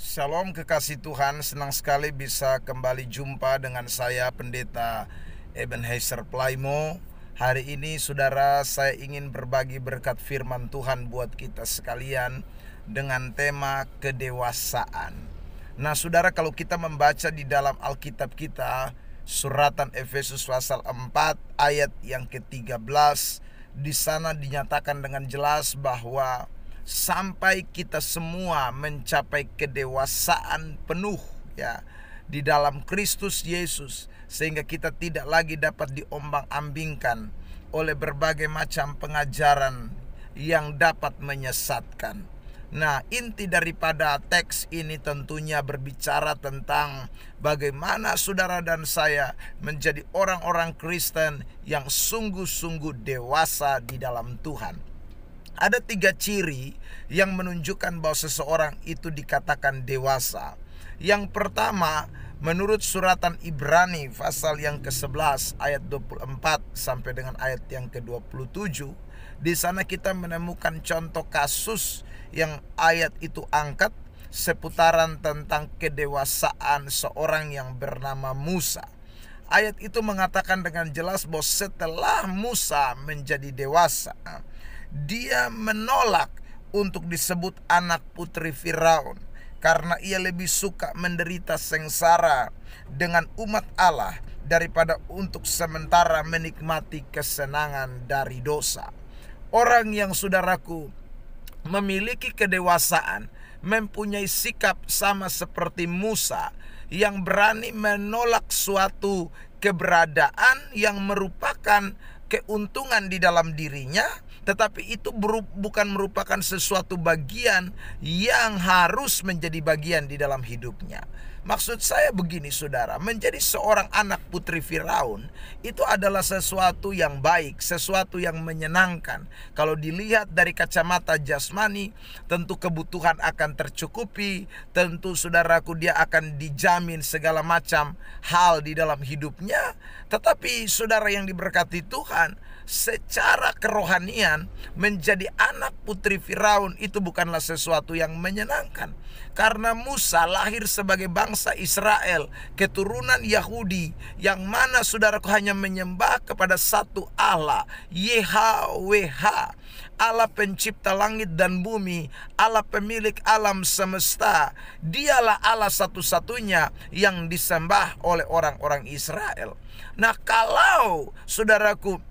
Shalom kekasih Tuhan, senang sekali bisa kembali jumpa dengan saya Pendeta Ebenezer Plaimo. Hari ini saudara, saya ingin berbagi berkat firman Tuhan buat kita sekalian dengan tema kedewasaan. Nah saudara, kalau kita membaca di dalam Alkitab kita, suratan Efesus pasal 4 ayat yang ke-13, di sana dinyatakan dengan jelas bahwa sampai kita semua mencapai kedewasaan penuh ya di dalam Kristus Yesus, sehingga kita tidak lagi dapat diombang-ambingkan oleh berbagai macam pengajaran yang dapat menyesatkan. Nah, inti daripada teks ini tentunya berbicara tentang bagaimana saudara dan saya menjadi orang-orang Kristen yang sungguh-sungguh dewasa di dalam Tuhan. Ada 3 ciri yang menunjukkan bahwa seseorang itu dikatakan dewasa. Yang pertama, menurut suratan Ibrani pasal yang ke-11 ayat 24 sampai dengan ayat yang ke-27, di sana kita menemukan contoh kasus yang ayat itu angkat seputaran tentang kedewasaan seorang yang bernama Musa. Ayat itu mengatakan dengan jelas bahwa setelah Musa menjadi dewasa, dia menolak untuk disebut anak putri Firaun karena ia lebih suka menderita sengsara dengan umat Allah daripada untuk sementara menikmati kesenangan dari dosa. Orang yang saudaraku memiliki kedewasaan mempunyai sikap sama seperti Musa yang berani menolak suatu keberadaan yang merupakan keuntungan di dalam dirinya, tetapi itu bukan merupakan sesuatu bagian yang harus menjadi bagian di dalam hidupnya. Maksud saya begini saudara, menjadi seorang anak putri Firaun itu adalah sesuatu yang baik, sesuatu yang menyenangkan. Kalau dilihat dari kacamata jasmani, tentu kebutuhan akan tercukupi, tentu saudaraku dia akan dijamin segala macam hal di dalam hidupnya. Tetapi saudara yang diberkati Tuhan, secara kerohanian menjadi anak putri Firaun itu bukanlah sesuatu yang menyenangkan. Karena Musa lahir sebagai bangsa Israel, keturunan Yahudi, yang mana saudaraku hanya menyembah kepada satu Allah, YHWH, Allah pencipta langit dan bumi, Allah pemilik alam semesta. Dialah Allah satu-satunya yang disembah oleh orang-orang Israel. Nah, kalau saudaraku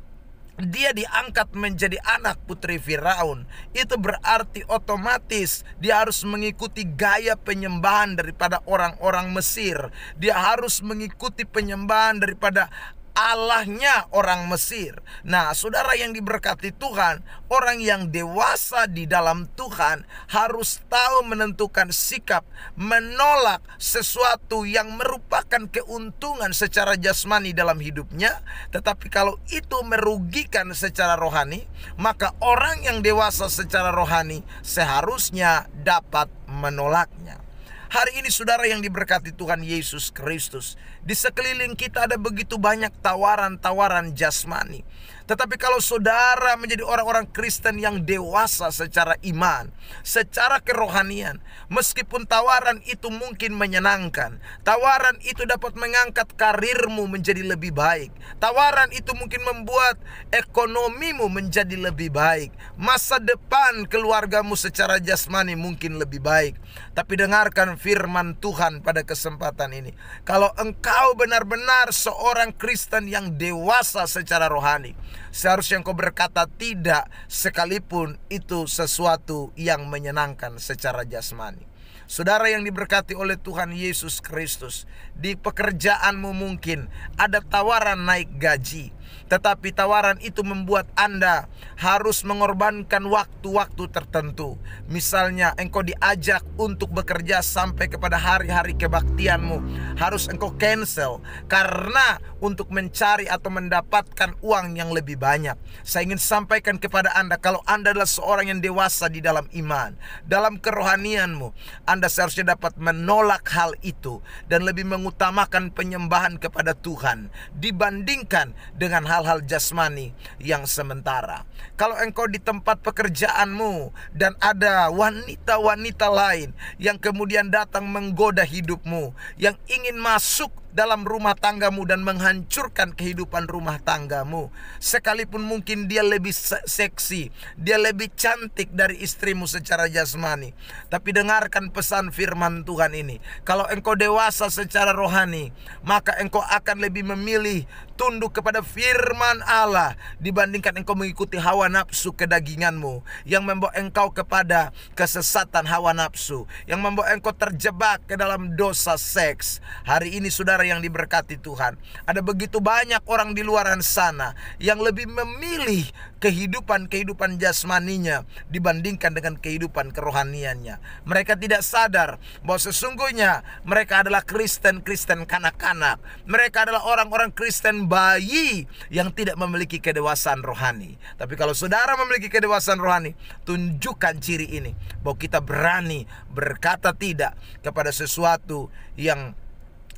dia diangkat menjadi anak putri Firaun, itu berarti otomatis dia harus mengikuti gaya penyembahan daripada orang-orang Mesir. Dia harus mengikuti penyembahan daripada Allahnya orang Mesir. Nah, saudara yang diberkati Tuhan, orang yang dewasa di dalam Tuhan harus tahu menentukan sikap, menolak sesuatu yang merupakan keuntungan secara jasmani dalam hidupnya. Tetapi kalau itu merugikan secara rohani, maka orang yang dewasa secara rohani seharusnya dapat menolaknya. Hari ini saudara yang diberkati Tuhan Yesus Kristus, di sekeliling kita ada begitu banyak tawaran-tawaran jasmani. Tetapi kalau saudara menjadi orang-orang Kristen yang dewasa secara iman, secara kerohanian, meskipun tawaran itu mungkin menyenangkan, tawaran itu dapat mengangkat karirmu menjadi lebih baik, tawaran itu mungkin membuat ekonomimu menjadi lebih baik, masa depan keluargamu secara jasmani mungkin lebih baik. Tapi dengarkan firman Tuhan pada kesempatan ini. Kalau engkau benar-benar seorang Kristen yang dewasa secara rohani, seharusnya engkau berkata tidak, sekalipun itu sesuatu yang menyenangkan secara jasmani. Saudara yang diberkati oleh Tuhan Yesus Kristus, di pekerjaanmu mungkin ada tawaran naik gaji, tetapi tawaran itu membuat Anda harus mengorbankan waktu-waktu tertentu. Misalnya engkau diajak untuk bekerja sampai kepada hari-hari kebaktianmu, harus engkau cancel karena untuk mencari atau mendapatkan uang yang lebih banyak. Saya ingin sampaikan kepada Anda, kalau Anda adalah seorang yang dewasa di dalam iman, dalam kerohanianmu, Anda seharusnya dapat menolak hal itu dan lebih mengutamakan penyembahan kepada Tuhan dibandingkan dengan hal-hal jasmani yang sementara. Kalau engkau di tempat pekerjaanmu dan ada wanita-wanita lain yang kemudian datang menggoda hidupmu, yang ingin masuk dalam rumah tanggamu dan menghancurkan kehidupan rumah tanggamu, sekalipun mungkin dia lebih seksi, dia lebih cantik dari istrimu secara jasmani, tapi dengarkan pesan firman Tuhan ini. Kalau engkau dewasa secara rohani, maka engkau akan lebih memilih tunduk kepada firman Allah dibandingkan engkau mengikuti hawa nafsu kedaginganmu yang membawa engkau kepada kesesatan hawa nafsu, yang membawa engkau terjebak ke dalam dosa seks. Hari ini saudara yang diberkati Tuhan, ada begitu banyak orang di luar sana yang lebih memilih kehidupan jasmaninya dibandingkan dengan kehidupan kerohaniannya. Mereka tidak sadar bahwa sesungguhnya mereka adalah Kristen kanak-kanak. Mereka adalah orang-orang Kristen bayi yang tidak memiliki kedewasaan rohani. Tapi kalau saudara memiliki kedewasaan rohani, tunjukkan ciri ini, bahwa kita berani berkata tidak kepada sesuatu yang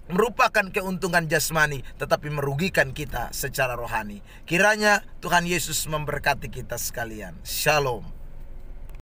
merupakan keuntungan jasmani tetapi merugikan kita secara rohani. Kiranya Tuhan Yesus memberkati kita sekalian. Shalom.